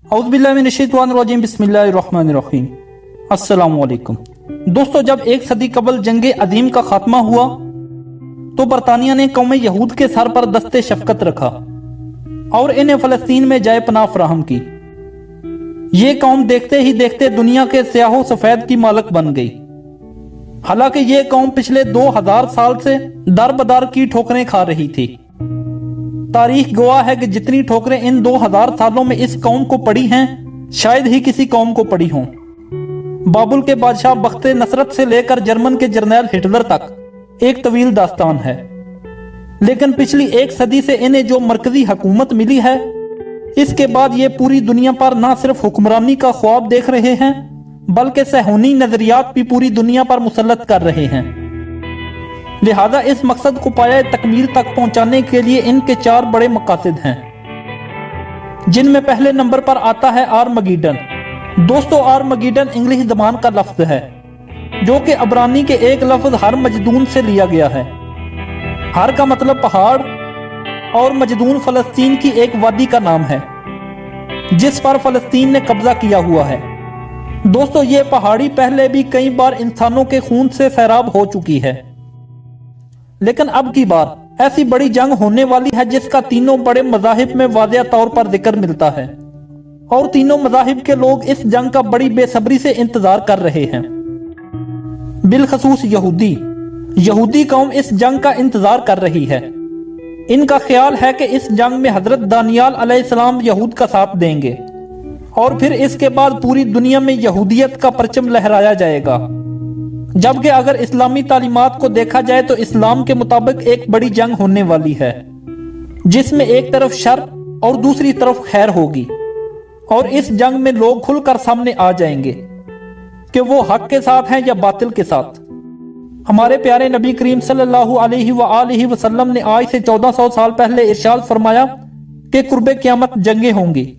اعوذ باللہ من الشیطان الرجیم، بسم اللہ الرحمن الرحیم۔ السلام علیکم دوستو، جب ایک صدی قبل جنگ عظیم کا خاتمہ ہوا تو برطانیہ نے قوم یہود کے سر پر دست شفقت رکھا اور انہیں فلسطین میں جائے پناہ فراہم کی۔ یہ قوم دیکھتے ہی دیکھتے دنیا کے سیاہ و سفید کی مالک بن گئی۔ حالانکہ یہ قوم پچھلے 2000 سال سے در بدر کی ٹھوکریں کھا رہی تھی۔ تاریخ گواہ ہے کہ جتنی ٹھوکریں ان 2000 سالوں میں اس قوم کو پڑی ہیں، شاید ہی کسی قوم کو پڑی ہوں۔ بابل کے بادشاہ بخت نصرت سے لے کر جرمن کے جرنیل ہٹلر تک ایک طویل داستان ہے، لیکن پچھلی ایک صدی سے انہیں جو مرکزی حکومت ملی ہے، اس کے بعد یہ پوری دنیا پر نہ صرف حکمرانی کا خواب دیکھ رہے ہیں بلکہ صہیونی نظریات بھی پوری دنیا پر مسلط کر رہے ہیں۔ لہذا اس مقصد کو پایہ تکمیل تک پہنچانے کے لیے ان کے 4 بڑے مقاصد ہیں، جن میں پہلے نمبر پر آتا ہے آرمگیڈن۔ دوستو، آرمگیڈن انگلش زبان کا لفظ ہے جو کہ عبرانی کے ایک لفظ ہر مجدون سے لیا گیا ہے۔ ہر کا مطلب پہاڑ اور مجدون فلسطین کی ایک وادی کا نام ہے جس پر فلسطین نے قبضہ کیا ہوا ہے۔ دوستو، یہ پہاڑی پہلے بھی کئی بار انسانوں کے خون سے سیراب ہو چکی ہے، لیکن اب کی بار ایسی بڑی جنگ ہونے والی ہے جس کا تینوں بڑے مذاہب میں واضح طور پر ذکر ملتا ہے، اور تینوں مذاہب کے لوگ اس جنگ کا بڑی بے صبری سے انتظار کر رہے ہیں۔ بالخصوص یہودی قوم اس جنگ کا انتظار کر رہی ہے۔ ان کا خیال ہے کہ اس جنگ میں حضرت دانیال علیہ السلام یہود کا ساتھ دیں گے اور پھر اس کے بعد پوری دنیا میں یہودیت کا پرچم لہرایا جائے گا۔ جبکہ اگر اسلامی تعلیمات کو دیکھا جائے تو اسلام کے مطابق ایک بڑی جنگ ہونے والی ہے جس میں ایک طرف شر اور دوسری طرف خیر ہوگی، اور اس جنگ میں لوگ کھل کر سامنے آ جائیں گے کہ وہ حق کے ساتھ ہیں یا باطل کے ساتھ۔ ہمارے پیارے نبی کریم صلی اللہ علیہ وآلہ وسلم نے آج سے 1400 سال پہلے ارشاد فرمایا کہ قرب قیامت جنگیں ہوں گی۔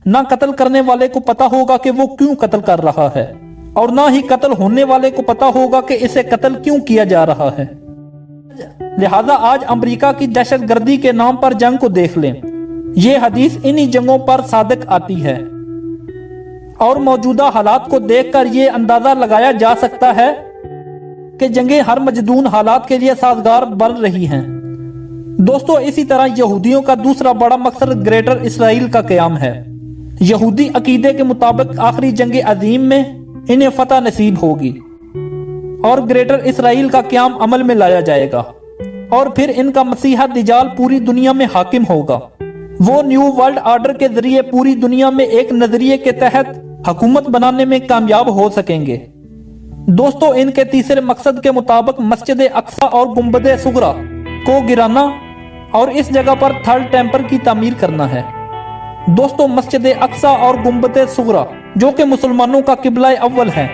نہ قتل کرنے والے کو پتا ہوگا کہ وہ کیوں قتل کر رہا ہے، اور نہ ہی قتل ہونے والے کو پتا ہوگا کہ اسے قتل کیوں کیا جا رہا ہے۔ لہذا آج امریکہ کی دہشت گردی کے نام پر جنگ کو دیکھ لیں۔ یہ حدیث انہی جنگوں پر صادق آتی ہے، اور موجودہ حالات کو دیکھ کر یہ اندازہ لگایا جا سکتا ہے کہ جنگیں ہر مجدون حالات کے لیے سازگار بن رہی ہیں۔ دوستو، اسی طرح یہودیوں کا دوسرا بڑا مقصد گریٹر اسرائیل کا قیام ہے۔ یہودی عقیدے کے مطابق آخری جنگ عظیم میں انہیں فتح نصیب ہوگی اور گریٹر اسرائیل کا قیام عمل میں لایا جائے گا، اور پھر ان کا مسیحا دجال پوری دنیا میں حاکم ہوگا۔ وہ نیو ورلڈ آرڈر کے ذریعے پوری دنیا میں ایک نظریے کے تحت حکومت بنانے میں کامیاب ہو سکیں گے۔ دوستو، ان کے تیسرے مقصد کے مطابق مسجد اقصی اور گنبد صغری کو گرانا اور اس جگہ پر تھرڈ ٹیمپل کی تعمیر کرنا ہے۔ دوستو، مسجد اقصی اور گنبد صغری جو کہ مسلمانوں کا قبلہ اول ہے،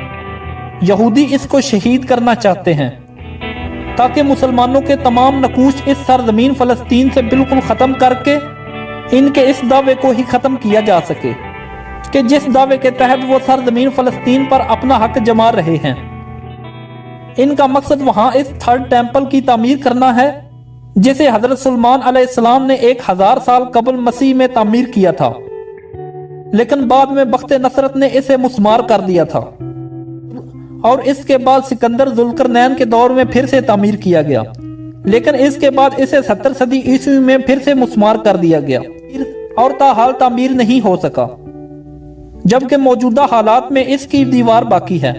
یہودی اس کو شہید کرنا چاہتے ہیں تاکہ مسلمانوں کے تمام نقوش اس سرزمین فلسطین سے بالکل ختم کر کے ان کے اس دعوے کو ہی ختم کیا جا سکے کہ جس دعوے کے تحت وہ سرزمین فلسطین پر اپنا حق جما رہے ہیں۔ ان کا مقصد وہاں اس تھرڈ ٹیمپل کی تعمیر کرنا ہے جسے حضرت سلیمان علیہ السلام نے 1000 سال قبل مسیح میں تعمیر کیا تھا، لیکن بعد میں بخت نصرت نے اسے مسمار کر دیا تھا، اور اس کے بعد سکندر ذوالقرنین کے دور میں پھر سے تعمیر کیا گیا، لیکن اس کے بعد اسے 70 صدی عیسوی میں پھر سے مسمار کر دیا گیا اور تاحال تعمیر نہیں ہو سکا۔ جبکہ موجودہ حالات میں اس کی دیوار باقی ہے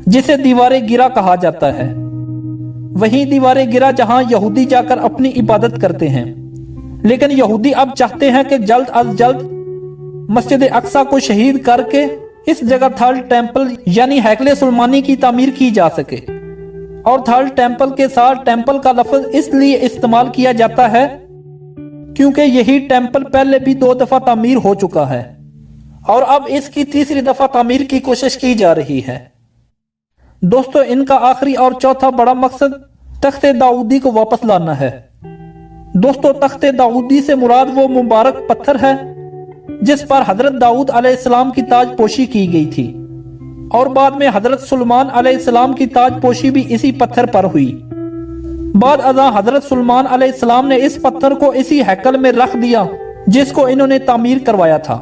جسے دیوار گرا کہا جاتا ہے، وہی دیوار گرا جہاں یہودی جا کر اپنی عبادت کرتے ہیں۔ لیکن یہودی اب چاہتے ہیں کہ جلد از جلد مسجد اقصی کو شہید کر کے اس جگہ تھرڈ ٹیمپل یعنی ہیکل سلیمانی کی تعمیر کی جا سکے، اور تھرڈ ٹیمپل کے ساتھ ٹیمپل کا لفظ اس لیے استعمال کیا جاتا ہے کیونکہ یہی ٹیمپل پہلے بھی 2 دفعہ تعمیر ہو چکا ہے، اور اب اس کی تیسری دفعہ تعمیر کی کوشش کی جا رہی ہے۔ دوستو، ان کا آخری اور چوتھا بڑا مقصد تخت داؤدی کو واپس لانا ہے۔ دوستو، تخت داؤدی سے مراد وہ مبارک پتھر ہے جس پر حضرت داؤد علیہ السلام کی تاج پوشی کی گئی تھی، اور بعد میں حضرت سلیمان علیہ السلام کی تاج پوشی بھی اسی پتھر پر ہوئی۔ بعد ازاں حضرت سلیمان علیہ السلام نے اس پتھر کو اسی ہیکل میں رکھ دیا جس کو انہوں نے تعمیر کروایا تھا،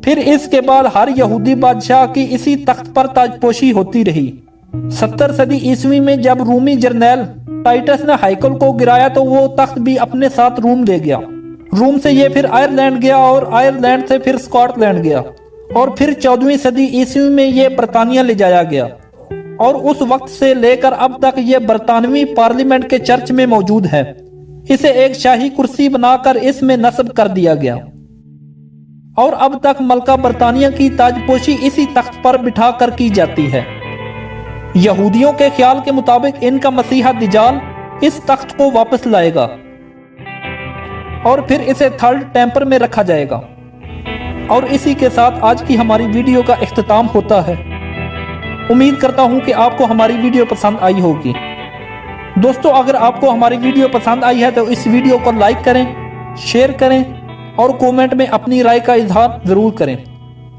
پھر اس کے بعد ہر یہودی بادشاہ کی اسی تخت پر تاج پوشی ہوتی رہی۔ 70 صدی عیسوی میں جب رومی جرنیل ٹائٹس نے ہائیکل کو گرایا تو وہ تخت بھی اپنے ساتھ روم لے گیا۔ روم سے یہ پھر آئرلینڈ گیا اور آئرلینڈ سے پھر اسکاٹ لینڈ گیا اور پھر 14ویں صدی عیسوی میں یہ برطانیہ لے جایا گیا اور اس وقت سے لے کر اب تک یہ برطانوی پارلیمنٹ کے چرچ میں موجود ہے۔ اسے ایک شاہی کرسی بنا کر اس میں نصب کر دیا گیا اور اب تک ملکہ برطانیہ کی تاج پوشی اسی تخت پر بٹھا کر کی جاتی ہے۔ یہودیوں کے خیال کے مطابق ان کا مسیحا دجال اس تخت کو واپس لائے گا اور پھر اسے تھرڈ ٹیمپر میں رکھا جائے گا۔ اور اسی کے ساتھ آج کی ہماری ویڈیو کا اختتام ہوتا ہے۔ امید کرتا ہوں کہ آپ کو ہماری ویڈیو پسند آئی ہوگی۔ دوستو، اگر آپ کو ہماری ویڈیو پسند آئی ہے تو اس ویڈیو کو لائک کریں، شیئر کریں اور کومنٹ میں اپنی رائے کا اظہار ضرور کریں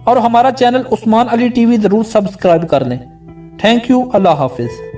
اور ہمارا چینل عثمان علی ٹی وی ضرور سبسکرائب کر لیں۔ تھینک یو، اللہ حافظ۔